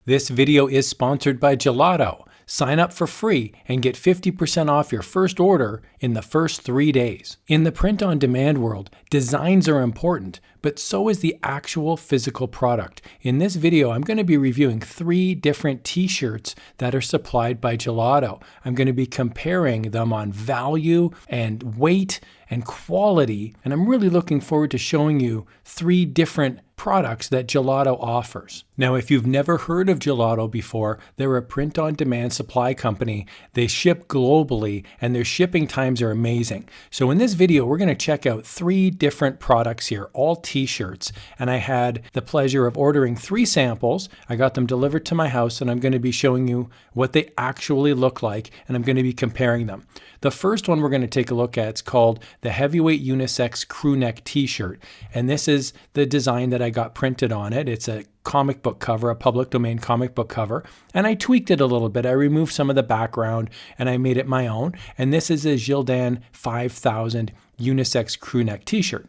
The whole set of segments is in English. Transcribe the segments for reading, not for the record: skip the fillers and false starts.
This video is sponsored by Gelato. Sign up for free and get 50% off your first order in the first 3 days. In the print-on-demand world, designs are important, but so is the actual physical product. In this video, I'm going to be reviewing 3 different t-shirts that are supplied by Gelato. I'm going to be comparing them on value and weight and quality, and I'm really looking forward to showing you 3 different products that Gelato offers. Now, if you've never heard of Gelato before, they're a print-on-demand supply company. They ship globally, and their shipping times are amazing. So in this video, we're going to check out 3 different products here, all t-shirts, and I had the pleasure of ordering 3 samples. I got them delivered to my house, and I'm going to be showing you what they actually look like, and I'm going to be comparing them. The first one we're going to take a look at is called the Heavyweight Unisex Crew Neck T-shirt, and this is the design that I got printed on it. It's a comic book cover, a public domain comic book cover, and I tweaked it a little bit. I removed some of the background and I made it my own, and this is a Gildan 5000 Unisex Crew Neck T-shirt.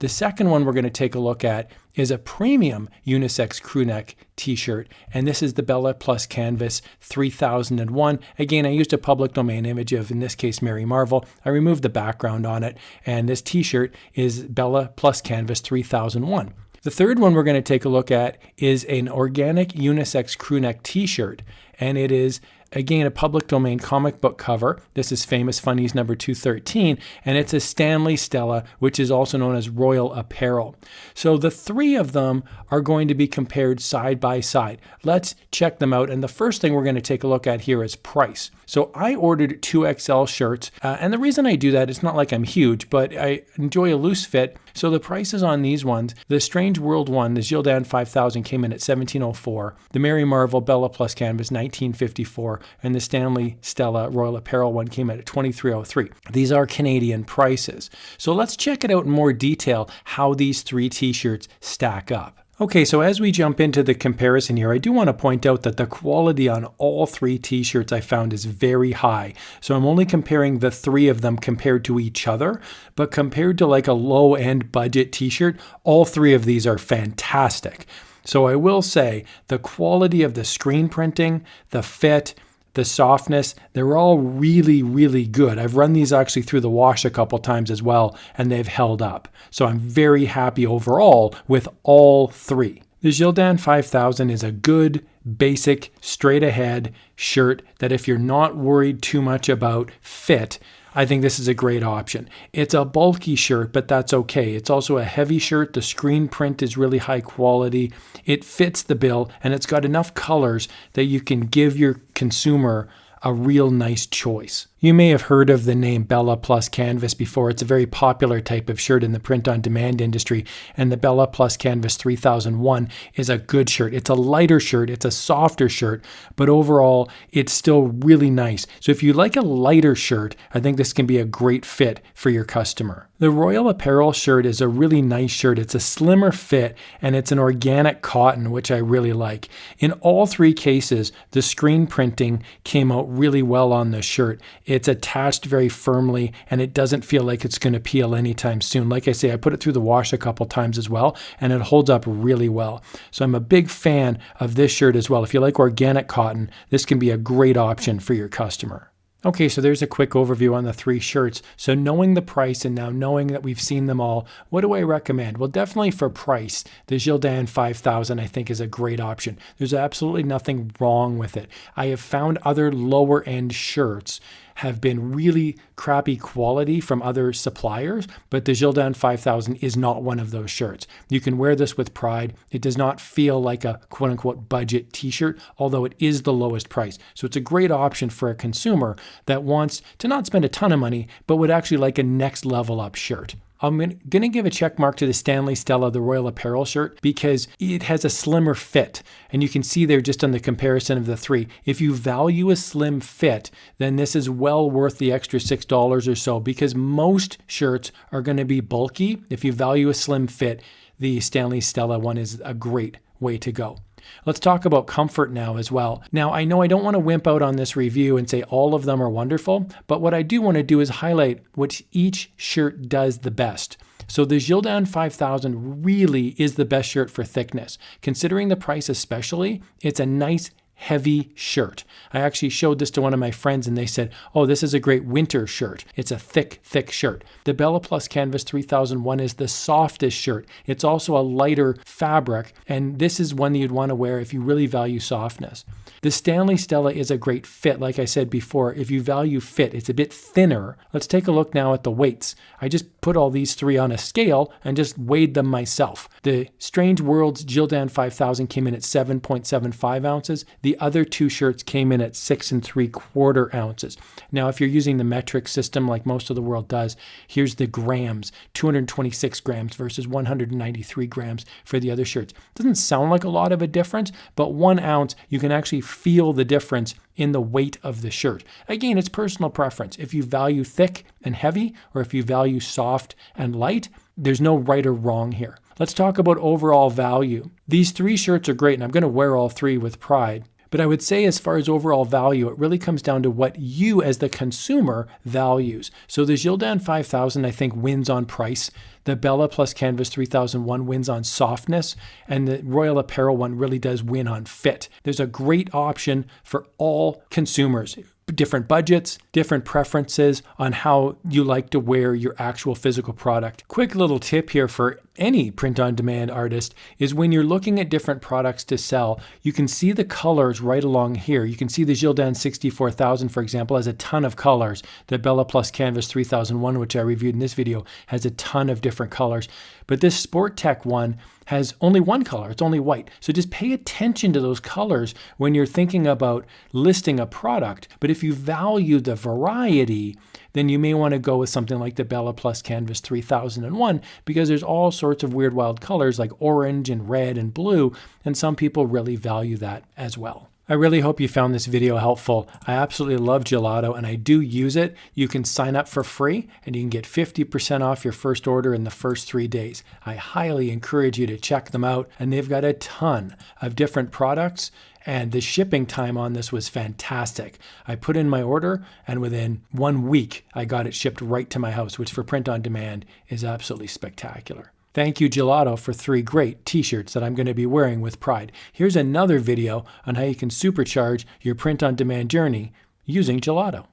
The second one we're going to take a look at is a premium unisex crew neck t-shirt, and this is the Bella Plus Canvas 3001. Again, I used a public domain image of, in this case, Mary Marvel. I removed the background on it, and this t-shirt is Bella Plus Canvas 3001. The third one we're going to take a look at is an organic unisex crew neck t-shirt, and it is again a public domain comic book cover. This is Famous Funnies number 213, and it's a Stanley Stella, which is also known as Royal Apparel. So the 3 of them are going to be compared side by side. Let's check them out, and the first thing we're going to take a look at here is price. So I ordered 2XL shirts, and the reason I do that, it's not like I'm huge, but I enjoy a loose fit. So the prices on these ones, the Strange World one, the Gildan 5000 came in at $17.04, the Mary Marvel Bella Plus Canvas $19.54, and the Stanley Stella Royal Apparel one came in at $23.03. These are Canadian prices. So let's check it out in more detail how these 3 t-shirts stack up. Okay, so as we jump into the comparison here, I do want to point out that the quality on all 3 t-shirts I found is very high. So I'm only comparing the 3 of them compared to each other, but compared to like a low-end budget t-shirt, all 3 of these are fantastic. So I will say the quality of the screen printing, the fit, the softness, they're all really, really good. I've run these actually through the wash a couple times as well, and they've held up. So I'm very happy overall with all 3. The Gildan 5000 is a good, basic, straight ahead shirt that if you're not worried too much about fit, I think this is a great option. It's a bulky shirt, but that's okay. It's also a heavy shirt. The screen print is really high quality. It fits the bill, and it's got enough colors that you can give your consumer a real nice choice. You may have heard of the name Bella Plus Canvas before. It's a very popular type of shirt in the print-on-demand industry, and the Bella Plus Canvas 3001 is a good shirt. It's a lighter shirt, it's a softer shirt, but overall, it's still really nice. So if you like a lighter shirt, I think this can be a great fit for your customer. The Royal Apparel shirt is a really nice shirt. It's a slimmer fit, and it's an organic cotton, which I really like. In all 3 cases, the screen printing came out really well on the shirt. It's attached very firmly, and it doesn't feel like it's going to peel anytime soon. Like I say, I put it through the wash a couple times as well, and it holds up really well. So I'm a big fan of this shirt as well. If you like organic cotton, this can be a great option for your customer. Okay, so there's a quick overview on the 3 shirts. So knowing the price and now knowing that we've seen them all, what do I recommend? Well, definitely for price, the Gildan 5000 I think is a great option. There's absolutely nothing wrong with it. I have found other lower end shirts have been really crappy quality from other suppliers, but the Gildan 5000 is not one of those shirts. You can wear this with pride. It does not feel like a quote-unquote budget t-shirt, although it is the lowest price. So it's a great option for a consumer that wants to not spend a ton of money, but would actually like a next level up shirt. I'm going to give a check mark to the Stanley Stella, the Royal Apparel shirt, because it has a slimmer fit. And you can see there just on the comparison of the 3. If you value a slim fit, then this is well worth the extra $6 or so, because most shirts are going to be bulky. If you value a slim fit, the Stanley Stella one is a great way to go. Let's talk about comfort now as well. Now, I know I don't want to wimp out on this review and say all of them are wonderful, but what I do want to do is highlight what each shirt does the best. So the Gildan 5000 really is the best shirt for thickness. Considering the price especially, it's a nice heavy shirt. I actually showed this to one of my friends and they said, oh, this is a great winter shirt. It's a thick shirt. The Bella Plus Canvas 3001 is the softest shirt. It's also a lighter fabric, and this is one that you'd want to wear if you really value softness. The Stanley Stella is a great fit. Like I said before, if you value fit, it's a bit thinner. Let's take a look now at the weights. I just put all these three on a scale and just weighed them myself. The Strange Worlds Gildan 5000 came in at 7.75 ounces. The other two shirts came in at 6 3/4 ounces. Now, if you're using the metric system like most of the world does, here's the grams, 226 grams versus 193 grams for the other shirts. Doesn't sound like a lot of a difference, but 1 ounce, you can actually feel the difference in the weight of the shirt. Again, it's personal preference. If you value thick and heavy, or if you value soft and light, there's no right or wrong here. Let's talk about overall value. These three shirts are great, and I'm going to wear all three with pride. But I would say as far as overall value, it really comes down to what you as the consumer values. So the Gildan 5000, I think, wins on price. The Bella Plus Canvas 3001 wins on softness, and the Royal Apparel one really does win on fit. There's a great option for all consumers. Different budgets, different preferences on how you like to wear your actual physical product. Quick little tip here for any print-on-demand artist is when you're looking at different products to sell, you can see the colors right along here. You can see the Gildan 64000, for example, has a ton of colors. The Bella Plus Canvas 3001, which I reviewed in this video, has a ton of different colors. But this Sport Tech one has only one color. It's only white. So just pay attention to those colors when you're thinking about listing a product. But if you value the variety, then you may want to go with something like the Bella Plus Canvas 3001 because there's all sorts of weird wild colors like orange and red and blue, and some people really value that as well. I really hope you found this video helpful. I absolutely love Gelato and I do use it. You can sign up for free and you can get 50% off your first order in the first 3 days. I highly encourage you to check them out, and they've got a ton of different products, and the shipping time on this was fantastic. I put in my order and within 1 week I got it shipped right to my house, which for print on demand is absolutely spectacular. Thank you, Gelato, for 3 great t-shirts that I'm going to be wearing with pride. Here's another video on how you can supercharge your print-on-demand journey using Gelato.